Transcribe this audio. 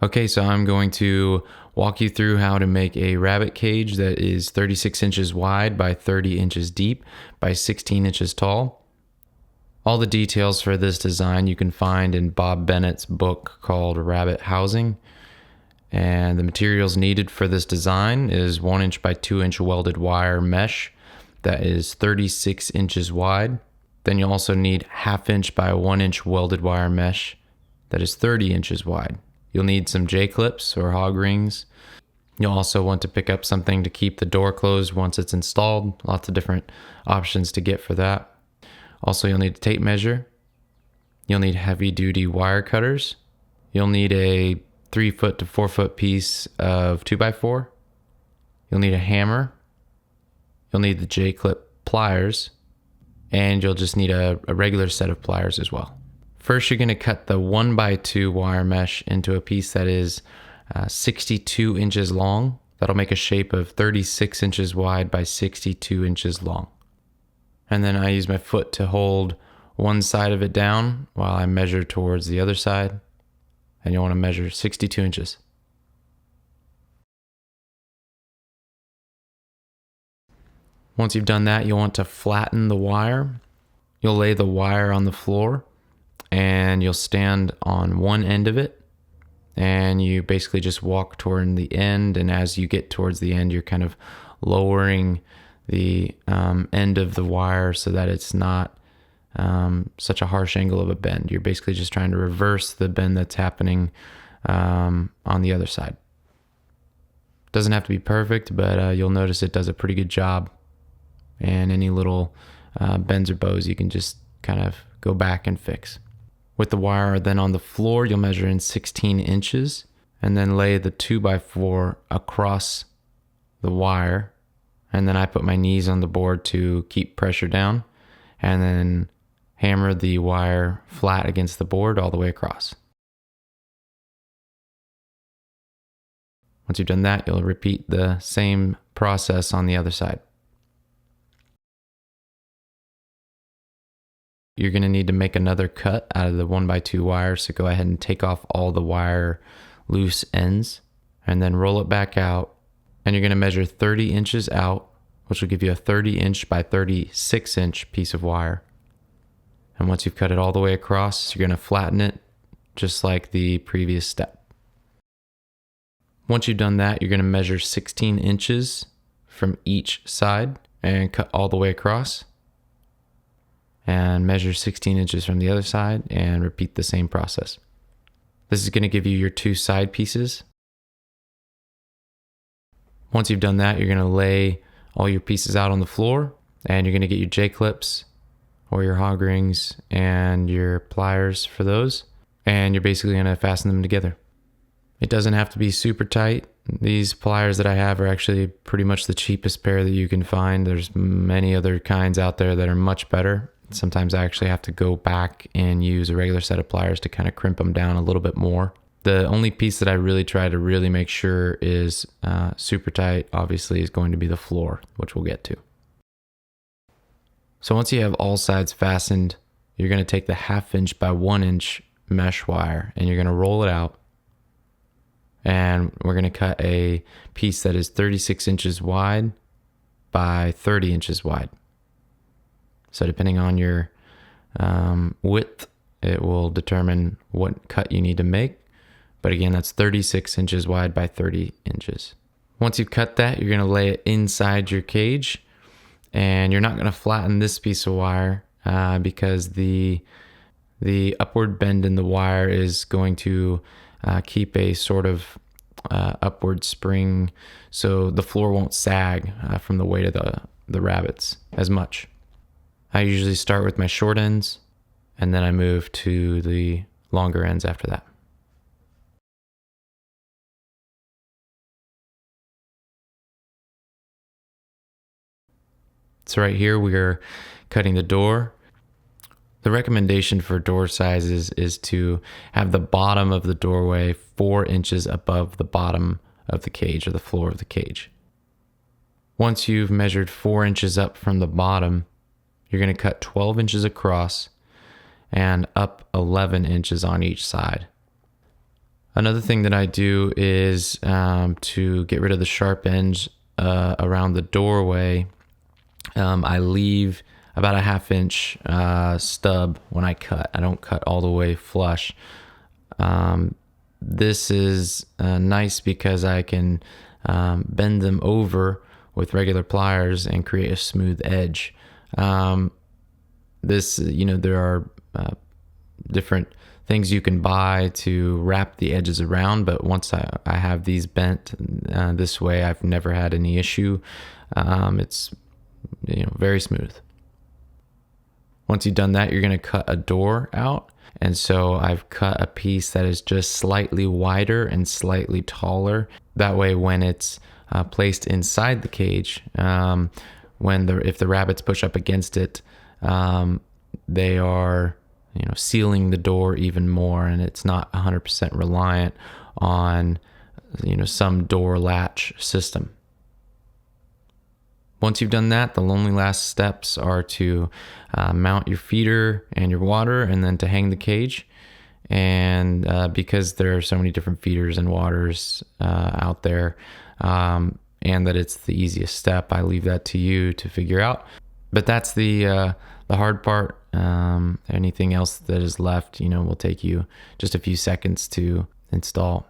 Okay, so I'm going to walk you through how to make a rabbit cage that is 36 inches wide by 30 inches deep by 16 inches tall. All the details for this design you can find in Bob Bennett's book called Rabbit Housing. And the materials needed for this design is 1 inch by 2 inch welded wire mesh that is 36 inches wide. Then you also need 1/2 inch by 1 inch welded wire mesh that is 30 inches wide. You'll need some J-clips or hog rings. You'll also want to pick up something to keep the door closed once it's installed. Lots of different options to get for that. Also, you'll need a tape measure. You'll need heavy-duty wire cutters. You'll need a 3 foot to 4 foot piece of 2x4. You'll need a hammer. You'll need the J-clip pliers. And you'll just need a regular set of pliers as well. First, you're going to cut the 1x2 wire mesh into a piece that is 62 inches long. That'll make a shape of 36 inches wide by 62 inches long. And then I use my foot to hold one side of it down while I measure towards the other side. And you'll want to measure 62 inches. Once you've done that, you'll want to flatten the wire. You'll lay the wire on the floor and you'll stand on one end of it. And you basically just walk toward the end. And as you get towards the end, you're kind of lowering the end of the wire so that it's not such a harsh angle of a bend. You're basically just trying to reverse the bend that's happening on the other side. Doesn't have to be perfect, but you'll notice it does a pretty good job. And any little bends or bows, you can just kind of go back and fix. With the wire then on the floor, you'll measure in 16 inches and then lay the 2x4 across the wire. And then I put my knees on the board to keep pressure down and then hammer the wire flat against the board all the way across. Once you've done that, you'll repeat the same process on the other side. You're going to need to make another cut out of the 1x2 wire, so go ahead and take off all the wire loose ends and then roll it back out. And you're going to measure 30 inches out, which will give you a 30 inch by 36 inch piece of wire. And once you've cut it all the way across, you're going to flatten it just like the previous step. Once you've done that, you're going to measure 16 inches from each side and cut all the way across. And measure 16 inches from the other side and repeat the same process. This is going to give you your 2 side pieces. Once you've done that, you're going to lay all your pieces out on the floor and you're going to get your J-clips or your hog rings and your pliers for those. And you're basically going to fasten them together. It doesn't have to be super tight. These pliers that I have are actually pretty much the cheapest pair that you can find. There's many other kinds out there that are much better. Sometimes I actually have to go back and use a regular set of pliers to kind of crimp them down a little bit more. The only piece that I really try to really make sure is super tight, obviously, is going to be the floor, which we'll get to. So once you have all sides fastened, you're going to take the 1/2 inch by 1 inch mesh wire and you're going to roll it out. And we're going to cut a piece that is 36 inches wide by 30 inches wide. So depending on your width, it will determine what cut you need to make. But again, that's 36 inches wide by 30 inches. Once you've cut that, you're going to lay it inside your cage. And you're not going to flatten this piece of wire because the upward bend in the wire is going to keep a sort of upward spring. So the floor won't sag from the weight of the rabbits as much. I usually start with my short ends, and then I move to the longer ends after that. So right here, we are cutting the door. The recommendation for door sizes is to have the bottom of the doorway 4 inches above the bottom of the cage or the floor of the cage. Once you've measured 4 inches up from the bottom, you're going to cut 12 inches across and up 11 inches on each side. Another thing that I do is to get rid of the sharp ends around the doorway. I leave about a 1/2 inch stub when I cut. I don't cut all the way flush. This is nice because I can bend them over with regular pliers and create a smooth edge. There are different things you can buy to wrap the edges around, but once I have these bent this way, I've never had any issue. It's very smooth. Once you've done that, you're going to cut a door out. And so I've cut a piece that is just slightly wider and slightly taller. That way, when it's placed inside the cage, if the rabbits push up against it, they are sealing the door even more, and it's not 100% reliant on some door latch system. Once you've done that, the only last steps are to mount your feeder and your water, and then to hang the cage. And because there are so many different feeders and waters out there, and that it's the easiest step, I leave that to you to figure out. But that's the hard part. Anything else that is left, will take you just a few seconds to install.